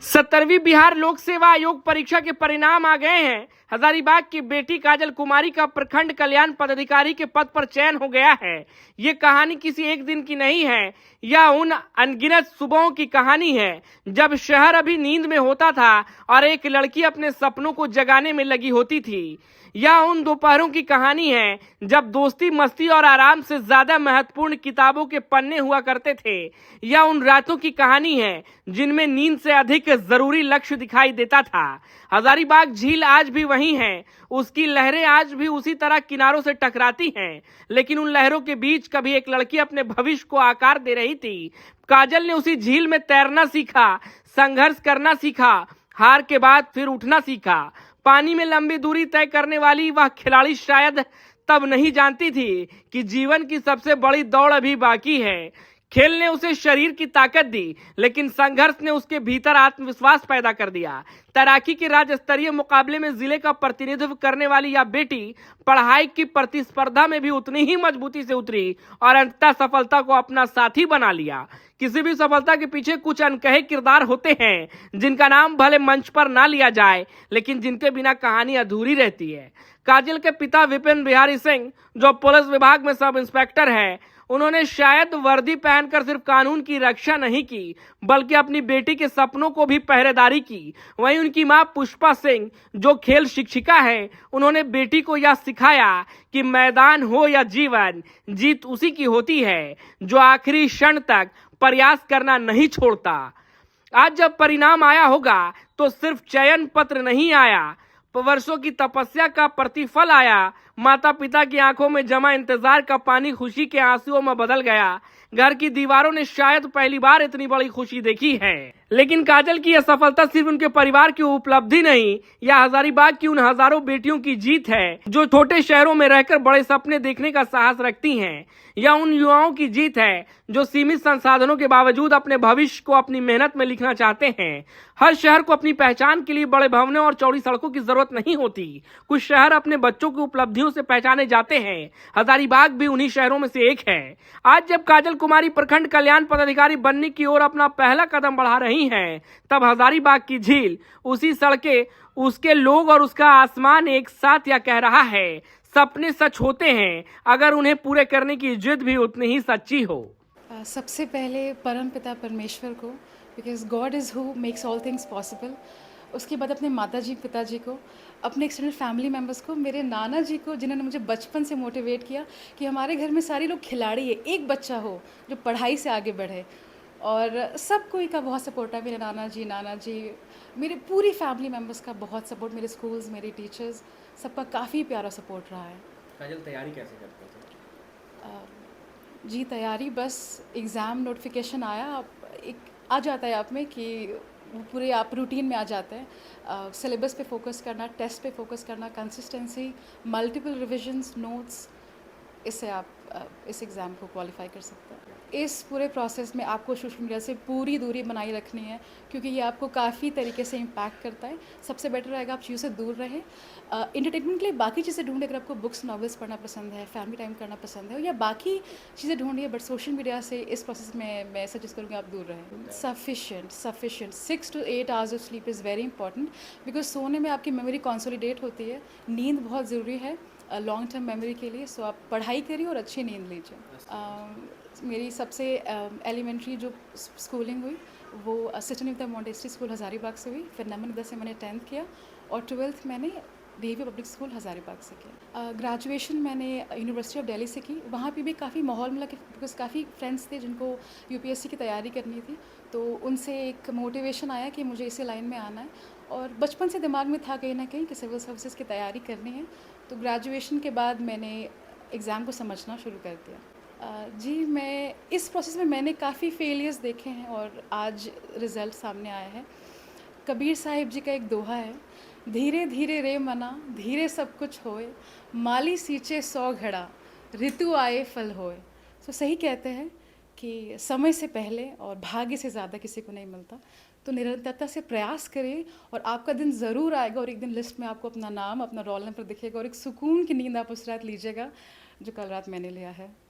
17वीं बिहार लोक सेवा आयोग परीक्षा के परिणाम आ गए हैं। हजारीबाग की बेटी काजल कुमारी का प्रखंड कल्याण पदाधिकारी के पद पर चयन हो गया है। ये कहानी किसी एक दिन की नहीं है, यह उन अनगिनत सुबहों की कहानी है जब शहर अभी नींद में होता था और एक लड़की अपने सपनों को जगाने में लगी होती थी। यह उन दोपहरों की कहानी है जब दोस्ती, मस्ती और आराम से ज्यादा महत्वपूर्ण किताबों के पन्ने हुआ करते थे। यह उन रातों की कहानी है जिनमें नींद से अधिक जरूरी लक्ष्य दिखाई देता था। हजारीबाग झील आज भी वही है, उसकी लहरें आज भी उसी तरह किनारों से टकराती हैं, लेकिन उन लहरों के बीच कभी एक लड़की अपने भविष्य को आकार दे रही थी। काजल ने उसी झील में तैरना सीखा, संघर्ष करना सीखा, हार के बाद फिर उठना सीखा। पानी में लंबी दूरी तय करने वाली वह खिलाड़ी शायद तब नहीं जानती थी कि जीवन की सबसे बड़ी दौड़ अभी बाकी है। खेल ने उसे शरीर की ताकत दी, लेकिन संघर्ष ने उसके भीतर आत्मविश्वास पैदा कर दिया। तैराकी के राज्य स्तरीय मुकाबले में जिले का प्रतिनिधित्व करने वाली यह बेटी पढ़ाई की प्रतिस्पर्धा में भी उतनी ही मजबूती से उतरी और अंततः सफलता को अपना साथी बना लिया। किसी भी सफलता के पीछे कुछ अनकहे किरदार होते हैं जिनका नाम भले मंच पर ना लिया जाए, लेकिन जिनके बिना कहानी अधूरी रहती है। काजल के पिता विपिन बिहारी सिंह, जो पुलिस विभाग में सब इंस्पेक्टर है, उन्होंने शायद वर्दी पहनकर सिर्फ कानून की रक्षा नहीं की, बल्कि अपनी बेटी के सपनों को भी पहरेदारी की। वहीं उनकी मां पुष्पा सिंह, जो खेल शिक्षिका है, उन्होंने बेटी को यह सिखाया कि मैदान हो या जीवन, जीत उसी की होती है जो आखिरी क्षण तक प्रयास करना नहीं छोड़ता। आज जब परिणाम आया होगा तो सिर्फ चयन पत्र नहीं आया, वर्षों की तपस्या का प्रतिफल आया। माता पिता की आंखों में जमा इंतजार का पानी खुशी के आंसुओं में बदल गया। घर की दीवारों ने शायद पहली बार इतनी बड़ी खुशी देखी है। लेकिन काजल की यह सफलता सिर्फ उनके परिवार की उपलब्धि नहीं, यह हजारीबाग की उन हजारों बेटियों की जीत है जो छोटे शहरों में रहकर बड़े सपने देखने का साहस रखती हैं। यह उन युवाओं की जीत है जो सीमित संसाधनों के बावजूद अपने भविष्य को अपनी मेहनत में लिखना चाहते हैं। हर शहर को अपनी पहचान के लिए बड़े भवनों और चौड़ी सड़कों की जरूरत नहीं होती। कुछ शहर अपने बच्चों की उपलब्धियों से पहचाने जाते हैं। हजारीबाग भी उन्हीं शहरों में से एक है। आज जब काजल कुमारी प्रखंड कल्याण पदाधिकारी बनने की ओर अपना पहला कदम बढ़ा रही हैं, तब हजारीबाग की झील, उसकी सड़कें, उसके लोग और उसका आसमान एक साथ यह कह रहा है, सपने सच होते हैं अगर उन्हें पूरे करने की जिद भी उतनी ही सच्ची हो। सबसे पहले परम पिता परमेश्वर को, because God is who makes all things possible. उसके बाद अपने माता जी, पिताजी को, अपने एक्सटेंडेड फैमिली मेम्बर्स को, मेरे नाना जी को, जिन्होंने मुझे बचपन से मोटिवेट किया कि हमारे घर में सारे लोग खिलाड़ी है, एक बच्चा हो जो पढ़ाई से आगे बढ़े। और सब कोई का बहुत सपोर्ट है, मेरे नाना जी, मेरे पूरी फैमिली मेम्बर्स का बहुत सपोर्ट, मेरे स्कूल्स, मेरे टीचर्स, सबका काफ़ी प्यारा सपोर्ट रहा है। काजल तैयारी कैसे करते थे? जी तैयारी, बस एग्ज़ाम नोटिफिकेशन आया, एक आ जाता है आप में कि वो पूरे आप रूटीन में आ जाते हैं। सिलेबस पे फोकस करना, टेस्ट पे फोकस करना, कंसिस्टेंसी, मल्टीपल रिविजन्स, नोट्स, इससे आप इस एग्ज़ाम को क्वालिफाई कर सकते हैं। इस पूरे प्रोसेस में आपको सोशल मीडिया से पूरी दूरी बनाई रखनी है, क्योंकि ये आपको काफ़ी तरीके से इम्पैक्ट करता है। सबसे बेटर रहेगा आप चीज़ों से दूर रहें। एंटरटेनमेंट के लिए बाकी चीज़ें ढूंढें, अगर आपको बुक्स, नॉवेल्स पढ़ना पसंद है, फैमिली टाइम करना पसंद है, या बाकी चीज़ें ढूंढिए, बट सोशल मीडिया से इस प्रोसेस में मैं सजेस्ट करूँगी आप दूर रहें। Sufficient 6 to 8 hours of sleep is very important, because सोने में आपकी मेमोरी कंसोलिडेट होती है। नींद बहुत ज़रूरी है लॉन्ग टर्म मेमोरी के लिए। सो आप पढ़ाई करिए और अच्छी नींद लीजिए। मेरी सबसे एलिमेंट्री जो स्कूलिंग हुई वो sister of the Montessori school Hazaribagh से हुई। फिर नमन से मैंने 10th किया और 12th मैंने DAV पब्लिक स्कूल हज़ारीबाग से किया। ग्रेजुएशन मैंने यूनिवर्सिटी ऑफ दिल्ली से की। वहाँ पे भी काफ़ी माहौल मिला, बिकॉज काफ़ी फ्रेंड्स थे जिनको UPSC की तैयारी करनी थी, तो उनसे एक मोटिवेशन आया कि मुझे इसी लाइन में आना है। और बचपन से दिमाग में था कहीं ना कहीं कि सिविल सर्विसेज की तैयारी करनी है। तो ग्रेजुएशन के बाद मैंने एग्ज़ाम को समझना शुरू कर दिया। जी, मैं इस प्रोसेस में मैंने काफ़ी फेलियर्स देखे हैं और आज रिज़ल्ट सामने आया है। कबीर साहिब जी का एक दोहा है, धीरे धीरे रे मना, धीरे सब कुछ होए, माली सींचे 100 घड़ा, ऋतु आए फल होए। तो सही कहते हैं कि समय से पहले और भाग्य से ज़्यादा किसी को नहीं मिलता। तो निरंतरता से प्रयास करिए और आपका दिन ज़रूर आएगा और एक दिन लिस्ट में आपको अपना नाम, अपना रोल नंबर दिखेगा और एक सुकून की नींद आप उस रात लीजिएगा जो कल रात मैंने लिया है।